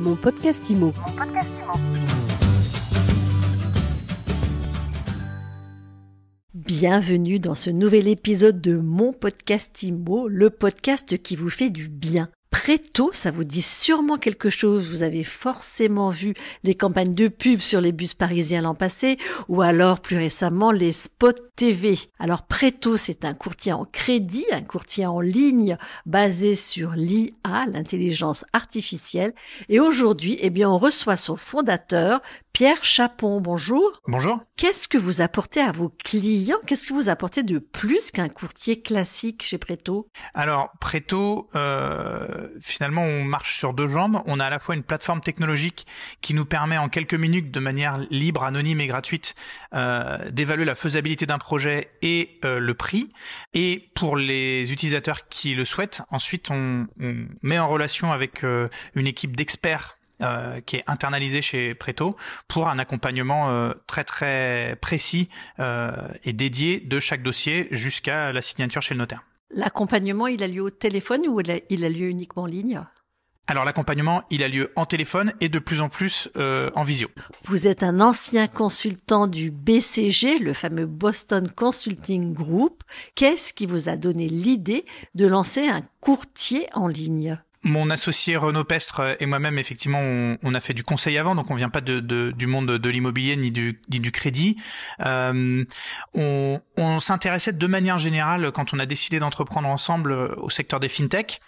Mon podcast IMO. Bienvenue dans ce nouvel épisode de Mon podcast IMO, le podcast qui vous fait du bien. Préto, ça vous dit sûrement quelque chose. Vous avez forcément vu les campagnes de pub sur les bus parisiens l'an passé ou alors plus récemment les spots TV. Alors Préto, c'est un courtier en crédit, un courtier en ligne basé sur l'IA, l'intelligence artificielle. Et aujourd'hui, on reçoit son fondateur, Pierre Chapon. Bonjour. Bonjour. Qu'est-ce que vous apportez à vos clients? Qu'est-ce que vous apportez de plus qu'un courtier classique chez Préto? Alors, Préto, finalement, on marche sur deux jambes. On a à la fois une plateforme technologique qui nous permet en quelques minutes, de manière libre, anonyme et gratuite, d'évaluer la faisabilité d'un projet et le prix. Et pour les utilisateurs qui le souhaitent, ensuite, on met en relation avec une équipe d'experts qui est internalisé chez Préto pour un accompagnement très très précis et dédié de chaque dossier jusqu'à la signature chez le notaire. L'accompagnement, il a lieu au téléphone ou il a lieu uniquement en ligne? Alors l'accompagnement, il a lieu en téléphone et de plus en plus en visio. Vous êtes un ancien consultant du BCG, le fameux Boston Consulting Group. Qu'est-ce qui vous a donné l'idée de lancer un courtier en ligne? Mon associé Renaud Pestre et moi-même, effectivement, on a fait du conseil avant, donc on vient pas du monde de l'immobilier ni du crédit. On s'intéressait de manière générale, quand on a décidé d'entreprendre ensemble, au secteur des fintech.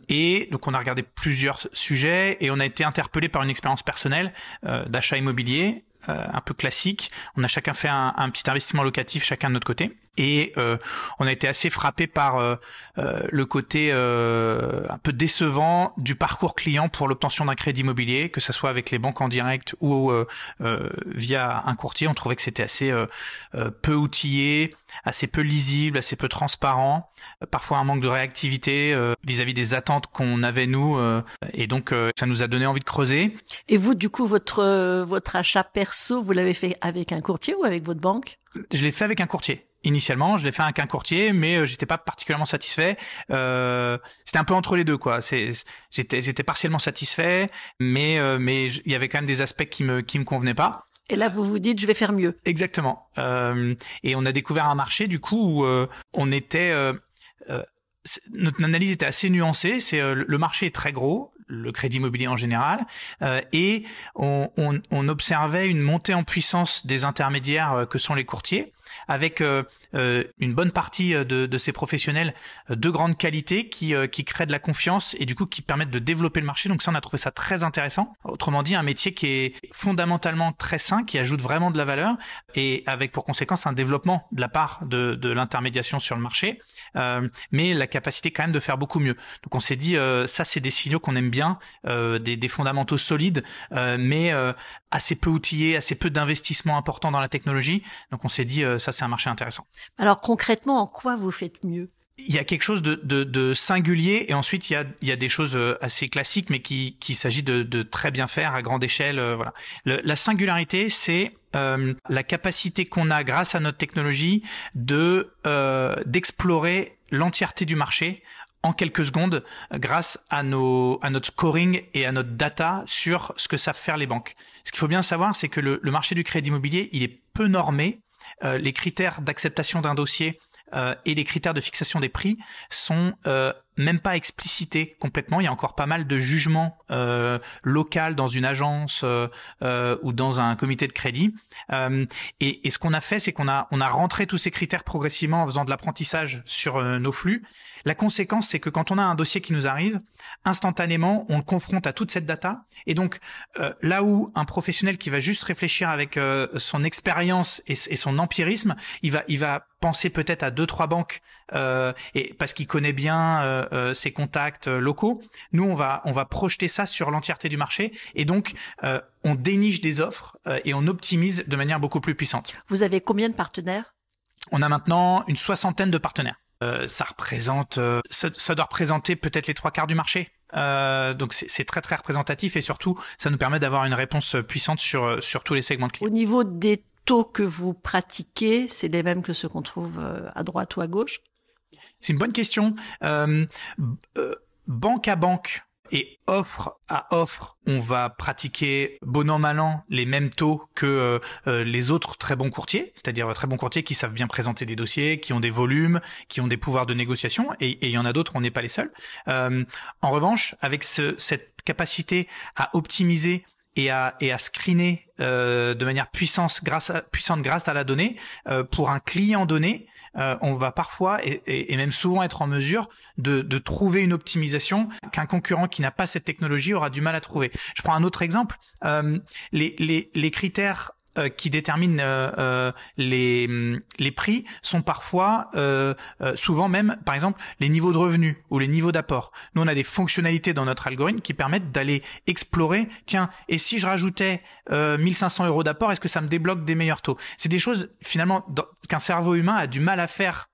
Et donc on a regardé plusieurs sujets et on a été interpellé par une expérience personnelle d'achat immobilier. Un peu classique. On a chacun fait un petit investissement locatif, chacun de notre côté. Et on a été assez frappé par le côté un peu décevant du parcours client pour l'obtention d'un crédit immobilier, que ce soit avec les banques en direct ou via un courtier. On trouvait que c'était assez peu outillé, assez peu lisible, assez peu transparent, parfois un manque de réactivité vis-à-vis des attentes qu'on avait nous. Et donc, ça nous a donné envie de creuser. Et vous, du coup, votre achat perso, vous l'avez fait avec un courtier ou avec votre banque? Je l'ai fait avec un courtier. Initialement, je l'ai fait avec un courtier, mais j'étais pas particulièrement satisfait. C'était un peu entre les deux, quoi. J'étais partiellement satisfait, mais il y avait quand même des aspects qui me convenaient pas. Et là, vous vous dites, je vais faire mieux. Exactement. Et on a découvert un marché, du coup, où on était... notre analyse était assez nuancée. Le marché est très gros, le crédit immobilier en général, et on observait une montée en puissance des intermédiaires que sont les courtiers, avec une bonne partie de ces professionnels de grande qualité qui créent de la confiance et du coup qui permettent de développer le marché. Donc ça, on a trouvé ça très intéressant. Autrement dit, un métier qui est fondamentalement très sain, qui ajoute vraiment de la valeur et avec pour conséquence un développement de la part de l'intermédiation sur le marché, mais la capacité quand même de faire beaucoup mieux. Donc on s'est dit, ça c'est des signaux qu'on aime bien, des fondamentaux solides, mais assez peu outillés, assez peu d'investissement important dans la technologie. Donc on s'est dit, ça c'est un marché intéressant. Alors concrètement, en quoi vous faites mieux? Il y a quelque chose de singulier et ensuite il y a des choses assez classiques mais qu'il s'agit de très bien faire à grande échelle. Voilà. La singularité, c'est la capacité qu'on a grâce à notre technologie d'explorer l'entièreté du marché en quelques secondes grâce à notre scoring et à notre data sur ce que savent faire les banques. Ce qu'il faut bien savoir, c'est que le marché du crédit immobilier, il est peu normé. Les critères d'acceptation d'un dossier et les critères de fixation des prix sont même pas explicités complètement. Il y a encore pas mal de jugements local dans une agence ou dans un comité de crédit. Et ce qu'on a fait, c'est qu'on a rentré tous ces critères progressivement en faisant de l'apprentissage sur nos flux. La conséquence, c'est que quand on a un dossier qui nous arrive, instantanément, on le confronte à toute cette data. Et donc, là où un professionnel qui va juste réfléchir avec son expérience et son empirisme, il va penser peut-être à 2-3 banques et parce qu'il connaît bien ses contacts locaux. Nous, on va projeter ça sur l'entièreté du marché et donc on déniche des offres et on optimise de manière beaucoup plus puissante. Vous avez combien de partenaires? On a maintenant une 60aine de partenaires. Ça doit représenter peut-être les 3/4 du marché. Donc c'est très très représentatif et surtout ça nous permet d'avoir une réponse puissante sur tous les segments de clients. Au niveau des taux que vous pratiquez, c'est les mêmes que ceux qu'on trouve à droite ou à gauche? C'est une bonne question. Banque à banque et offre à offre, on va pratiquer bon an mal an les mêmes taux que les autres très bons courtiers, c'est-à-dire très bons courtiers qui savent bien présenter des dossiers, qui ont des volumes, qui ont des pouvoirs de négociation, et il y en a d'autres, on n'est pas les seuls. En revanche, avec cette capacité à optimiser et à screener de manière puissante grâce à la donnée, pour un client donné, on va parfois et même souvent être en mesure de trouver une optimisation qu'un concurrent qui n'a pas cette technologie aura du mal à trouver. Je prends un autre exemple. Les critères qui déterminent les prix sont parfois souvent même, par exemple, les niveaux de revenus ou les niveaux d'apport. Nous, on a des fonctionnalités dans notre algorithme qui permettent d'aller explorer, tiens, et si je rajoutais 1500 € d'apport, est-ce que ça me débloque des meilleurs taux? C'est des choses, finalement, qu'un cerveau humain a du mal à faire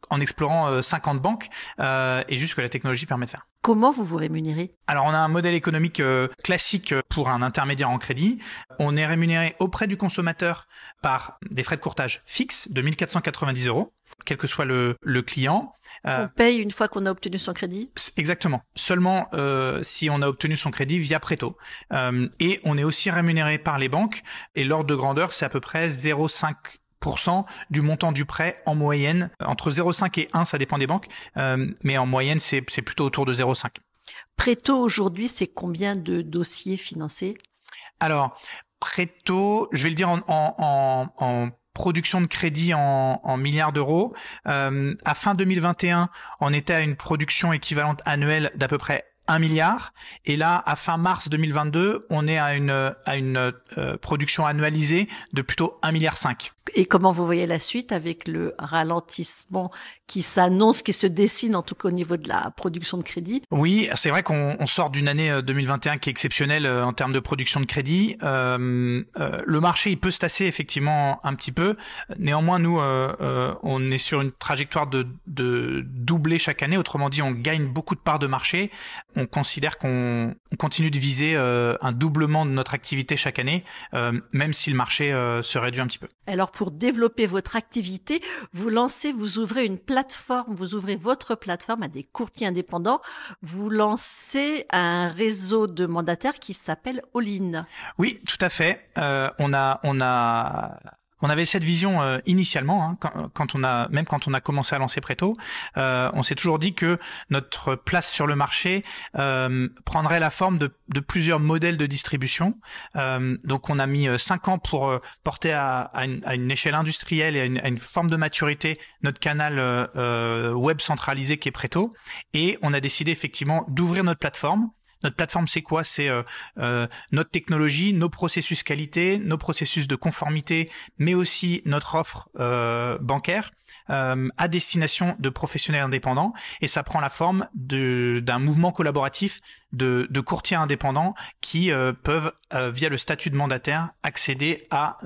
en explorant 50 banques, et juste que la technologie permet de faire. Comment vous vous rémunérez? Alors, on a un modèle économique classique pour un intermédiaire en crédit. On est rémunéré auprès du consommateur par des frais de courtage fixes de 1 490 €, quel que soit le client. On paye une fois qu'on a obtenu son crédit? Exactement. Seulement si on a obtenu son crédit via Préto. Et on est aussi rémunéré par les banques. Et l'ordre de grandeur, c'est à peu près 0,5% du montant du prêt en moyenne. Entre 0,5 et 1, ça dépend des banques. Mais en moyenne, c'est plutôt autour de 0,5. Préto, aujourd'hui, c'est combien de dossiers financés? Alors, Préto, je vais le dire en production de crédit en milliards d'euros. À fin 2021, on était à une production équivalente annuelle d'à peu près 1 milliard. Et là, à fin mars 2022, on est à une production annualisée de plutôt 1,5 milliard. Et comment vous voyez la suite avec le ralentissement qui s'annonce, qui se dessine en tout cas au niveau de la production de crédit? Oui, c'est vrai qu'on sort d'une année 2021 qui est exceptionnelle en termes de production de crédit. Le marché, il peut se tasser effectivement un petit peu. Néanmoins, nous, on est sur une trajectoire de doubler chaque année. Autrement dit, on gagne beaucoup de parts de marché. On considère qu'on continue de viser un doublement de notre activité chaque année, même si le marché se réduit un petit peu. Alors, pour développer votre activité, vous ouvrez une plateforme, vous ouvrez votre plateforme à des courtiers indépendants, vous lancez un réseau de mandataires qui s'appelle All-in. Oui, tout à fait. On avait cette vision initialement, hein, quand on a commencé à lancer Préto, on s'est toujours dit que notre place sur le marché prendrait la forme de plusieurs modèles de distribution. Donc on a mis 5 ans pour porter à une échelle industrielle et à une forme de maturité notre canal web centralisé qui est Préto, et on a décidé effectivement d'ouvrir notre plateforme. Notre plateforme, c'est quoi? C'est notre technologie, nos processus qualité, nos processus de conformité, mais aussi notre offre bancaire à destination de professionnels indépendants. Et ça prend la forme d'un mouvement collaboratif de courtiers indépendants qui peuvent, via le statut de mandataire, accéder à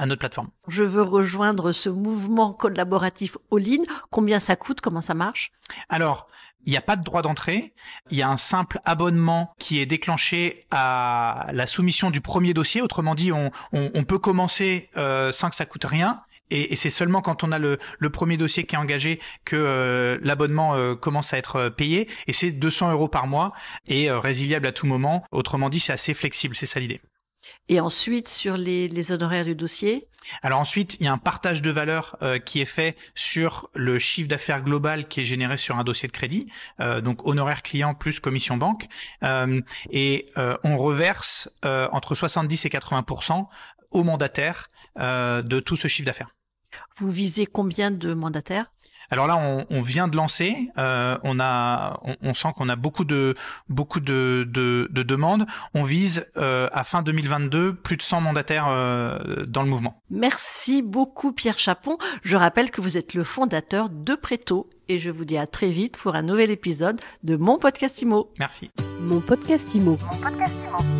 notre plateforme. Je veux rejoindre ce mouvement collaboratif All-in. Combien ça coûte? Comment ça marche? Alors, il n'y a pas de droit d'entrée. Il y a un simple abonnement qui est déclenché à la soumission du premier dossier. Autrement dit, on peut commencer sans que ça coûte rien. Et c'est seulement quand on a le premier dossier qui est engagé que l'abonnement commence à être payé. Et c'est 200 € par mois et résiliable à tout moment. Autrement dit, c'est assez flexible. C'est ça l'idée. Et ensuite, sur les honoraires du dossier? Alors ensuite, il y a un partage de valeur qui est fait sur le chiffre d'affaires global qui est généré sur un dossier de crédit, donc honoraire client plus commission banque, et on reverse entre 70 et 80% aux mandataires de tout ce chiffre d'affaires. Vous visez combien de mandataires? Alors là, on vient de lancer. On sent qu'on a beaucoup de demandes. On vise à fin 2022 plus de 100 mandataires dans le mouvement. Merci beaucoup Pierre Chapon. Je rappelle que vous êtes le fondateur de Préto et je vous dis à très vite pour un nouvel épisode de Mon Podcast Immo. Merci. Mon Podcast Immo. Mon Podcast Immo.